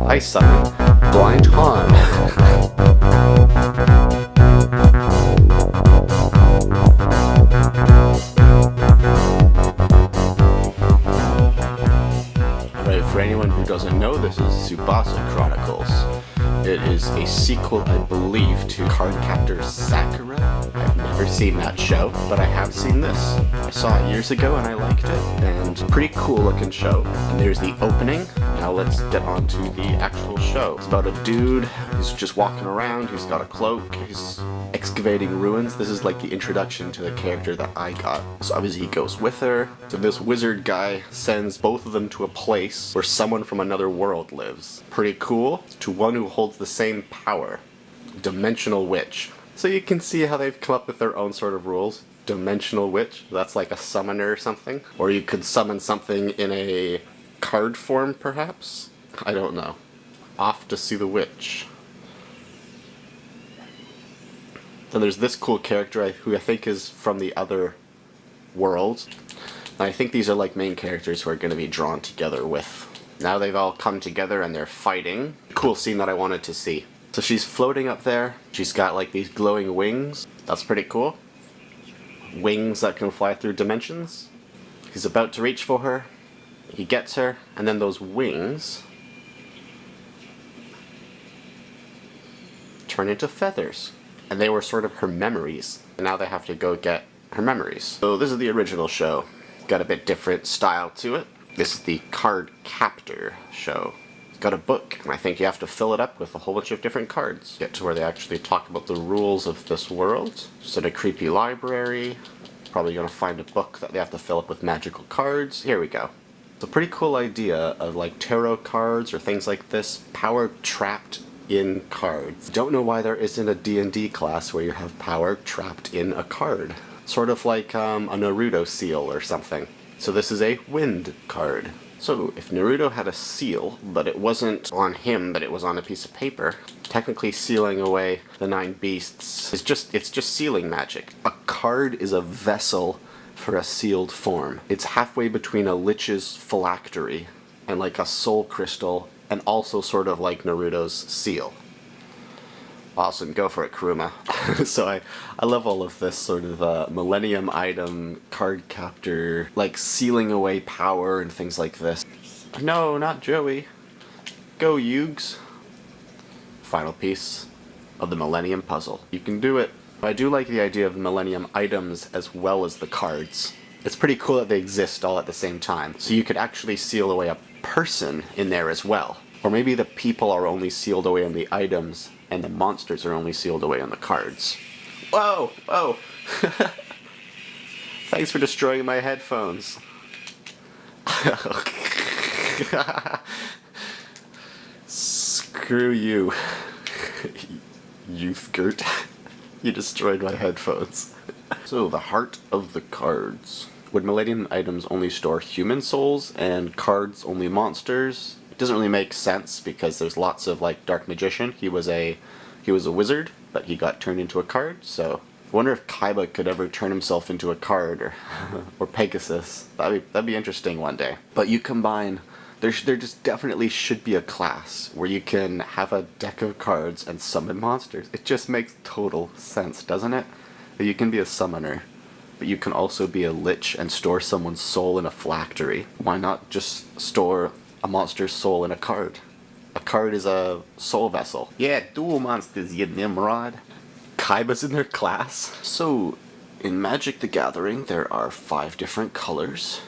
I summon Blind Han. Right, for anyone who doesn't know, this is Tsubasa Chronicles. It is a sequel, I believe, to Cardcaptor Sakura. I've never seen that show, but I have seen this. I saw it years ago and I liked it, and pretty cool looking show. And there's the opening. Now let's get on to the actual show. It's about a dude who's just walking around, he's got a cloak, he's excavating ruins. This is like the introduction to the character that I got. So obviously he goes with her. So this wizard guy sends both of them to a place where someone from another world lives. Pretty cool. To one who holds the same power. Dimensional Witch. So you can see how they've come up with their own sort of rules. Dimensional Witch, that's like a summoner or something. Or you could summon something in a card form, perhaps? I don't know. Off to see the witch. Then there's this cool character who I think is from the other world. And I think these are like main characters who are going to be drawn together with. Now they've all come together and they're fighting. Cool scene that I wanted to see. So she's floating up there. She's got like these glowing wings. That's pretty cool. Wings that can fly through dimensions. He's about to reach for her. He gets her, and then those wings turn into feathers. And they were sort of her memories. And now they have to go get her memories. So this is the original show. Got a bit different style to it. This is the Cardcaptor show. It's got a book, and I think you have to fill it up with a whole bunch of different cards. Get to where they actually talk about the rules of this world. Just in a creepy library. Probably gonna find a book that they have to fill up with magical cards. Here we go. It's a pretty cool idea of like tarot cards or things like this. Power trapped in cards. Don't know why there isn't a D&D class where you have power trapped in a card. Sort of like a Naruto seal or something. So this is a wind card. So if Naruto had a seal, but it wasn't on him, but it was on a piece of paper, technically sealing away the 9 beasts is it's just sealing magic. A card is a vessel for a sealed form. It's halfway between a lich's phylactery and like a soul crystal, and also sort of like Naruto's seal. Awesome, go for it, Kuruma. So I love all of this sort of Millennium item, Cardcaptor, like sealing away power and things like this. No, not Joey. Go, Yugs. Final piece of the Millennium puzzle. You can do it. I do like the idea of Millennium items as well as the cards. It's pretty cool that they exist all at the same time. So you could actually seal away a person in there as well. Or maybe the people are only sealed away on the items and the monsters are only sealed away on the cards. Whoa! Whoa! Thanks for destroying my headphones. Screw you. Youth Gert. You destroyed my headphones. So, the heart of the cards. Would Millennium items only store human souls and cards only monsters? It doesn't really make sense because there's lots of like Dark Magician. He was a wizard, but he got turned into a card, so I wonder if Kaiba could ever turn himself into a card or Pegasus. That'd be interesting one day. But you combine there just definitely should be a class where you can have a deck of cards and summon monsters. It just makes total sense, doesn't it? That you can be a summoner, but you can also be a lich and store someone's soul in a phylactery. Why not just store a monster's soul in a card? A card is a soul vessel. Yeah, dual monsters, you Nimrod. Kaiba's in their class. So, in Magic the Gathering, there are 5 different colors.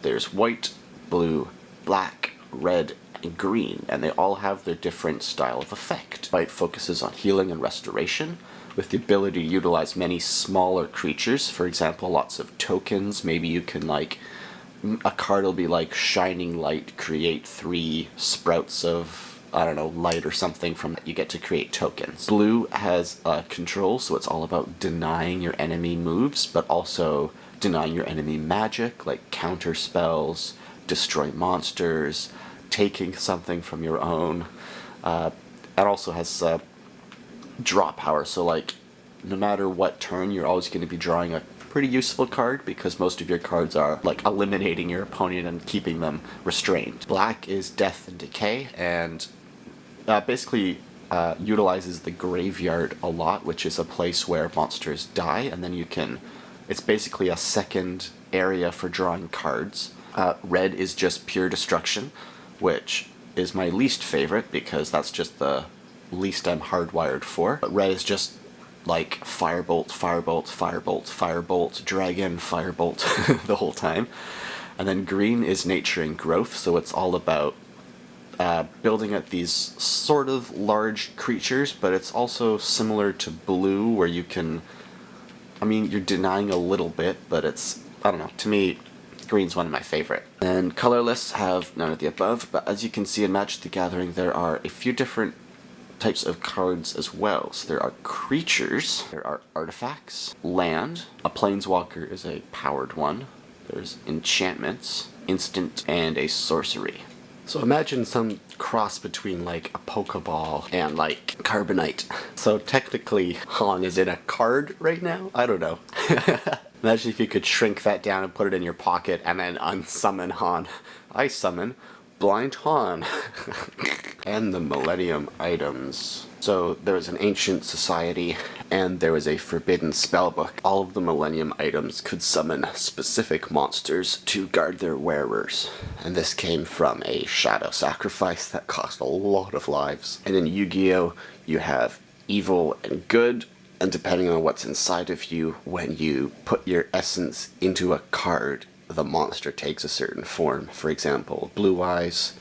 There's white, blue, black, red, and green, and they all have their different style of effect. White focuses on healing and restoration, with the ability to utilize many smaller creatures. For example, lots of tokens. Maybe you can, like, a card will be like Shining Light, create 3 sprouts of, I don't know, light or something from that. You get to create tokens. Blue has control, so it's all about denying your enemy moves, but also denying your enemy magic, like counter spells, destroy monsters, taking something from your own. It also has draw power, so like no matter what turn, you're always going to be drawing a pretty useful card because most of your cards are like eliminating your opponent and keeping them restrained. Black is Death and Decay, and basically utilizes the graveyard a lot, which is a place where monsters die, and then you can... It's basically a second area for drawing cards. Red is just pure destruction, which is my least favorite because that's just the least I'm hardwired for. But red is just like firebolt, firebolt, firebolt, firebolt, dragon, firebolt the whole time. And then green is nature and growth, so it's all about building up these sort of large creatures, but it's also similar to blue where you can... I mean, you're denying a little bit, but it's... I don't know, to me, green's one of my favorite. And colorless have none of the above, but as you can see in Magic the Gathering, there are a few different types of cards as well. So there are creatures, there are artifacts, land, a planeswalker is a powered one, there's enchantments, instant, and a sorcery. So imagine some cross between like a Pokeball and like Carbonite. So technically Han is in a card right now? I don't know. Imagine if you could shrink that down and put it in your pocket and then unsummon Han. I summon Blind Han. And the Millennium items. So there was an ancient society and there was a forbidden spellbook. All of the Millennium items could summon specific monsters to guard their wearers. And this came from a shadow sacrifice that cost a lot of lives. And in Yu-Gi-Oh! You have evil and good, and depending on what's inside of you, when you put your essence into a card, the monster takes a certain form. For example, a blue eyes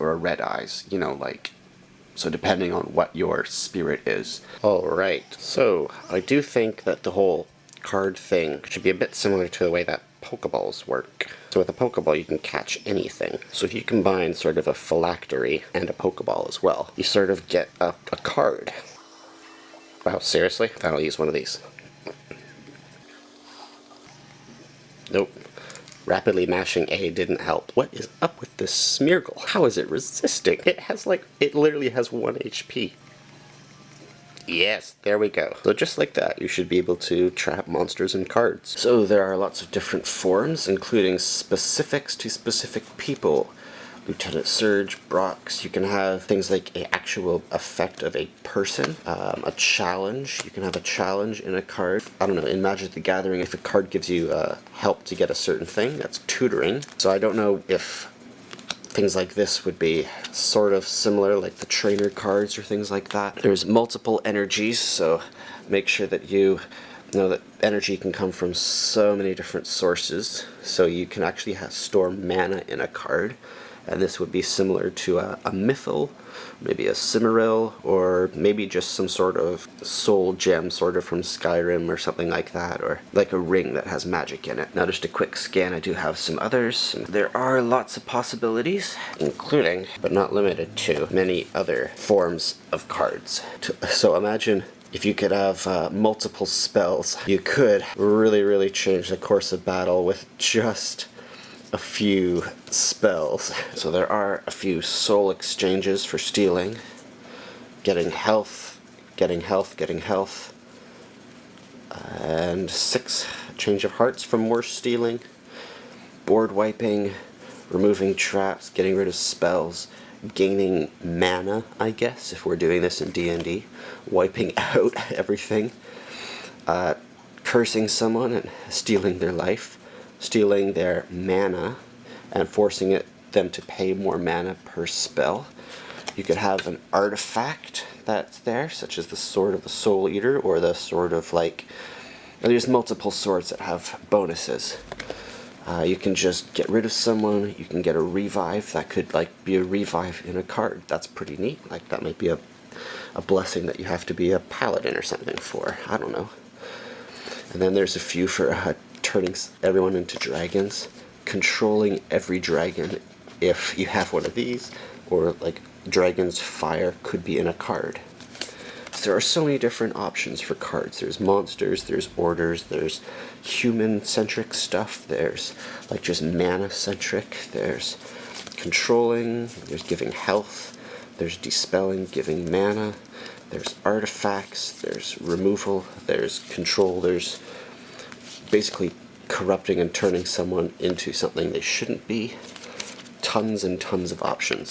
or a red eyes, you know, like, so depending on what your spirit is. Alright, so I do think that the whole card thing should be a bit similar to the way that Pokeballs work. So with a Pokeball you can catch anything. So if you combine sort of a Phylactery and a Pokeball as well, you sort of get a card. Wow, seriously? I'll use one of these. Nope. Rapidly mashing A didn't help. What is up with this Smeargle? How is it resisting? It has like, it literally has 1 HP. Yes, there we go. So just like that, you should be able to trap monsters and cards. So there are lots of different forms, including specifics to specific people. Lieutenant Surge, Brox, you can have things like an actual effect of a person, a challenge, you can have a challenge in a card. I don't know, in Magic the Gathering, if a card gives you help to get a certain thing, that's tutoring. So I don't know if things like this would be sort of similar, like the trainer cards or things like that. There's multiple energies, so make sure that you know that energy can come from so many different sources, so you can actually store mana in a card. And this would be similar to a Mythal, maybe a Cimmeryl, or maybe just some sort of soul gem sort of from Skyrim or something like that, or like a ring that has magic in it. Now just a quick scan, I do have some others. There are lots of possibilities, including, but not limited to, many other forms of cards. So imagine if you could have multiple spells, you could really change the course of battle with just a few spells. So there are a few soul exchanges for stealing, getting health, getting health, and 6 change of hearts for more stealing, board wiping, removing traps, getting rid of spells, gaining mana, I guess, if we're doing this in D&D, wiping out everything, cursing someone and stealing their life, stealing their mana and forcing them to pay more mana per spell. You could have an artifact that's there, such as the Sword of the Soul Eater, or the Sword of, like, there's multiple swords that have bonuses. You can just get rid of someone, you can get a revive, that could like be a revive in a card. That's pretty neat. Like that might be a blessing that you have to be a paladin or something for. I don't know. And then there's a few for turning everyone into dragons, controlling every dragon if you have one of these, or like Dragon's Fire could be in a card. So there are so many different options for cards. There's monsters, there's orders, there's human-centric stuff, there's like just mana-centric, there's controlling, there's giving health, there's dispelling, giving mana, there's artifacts, there's removal, there's control, there's basically corrupting and turning someone into something they shouldn't be. Tons and tons of options.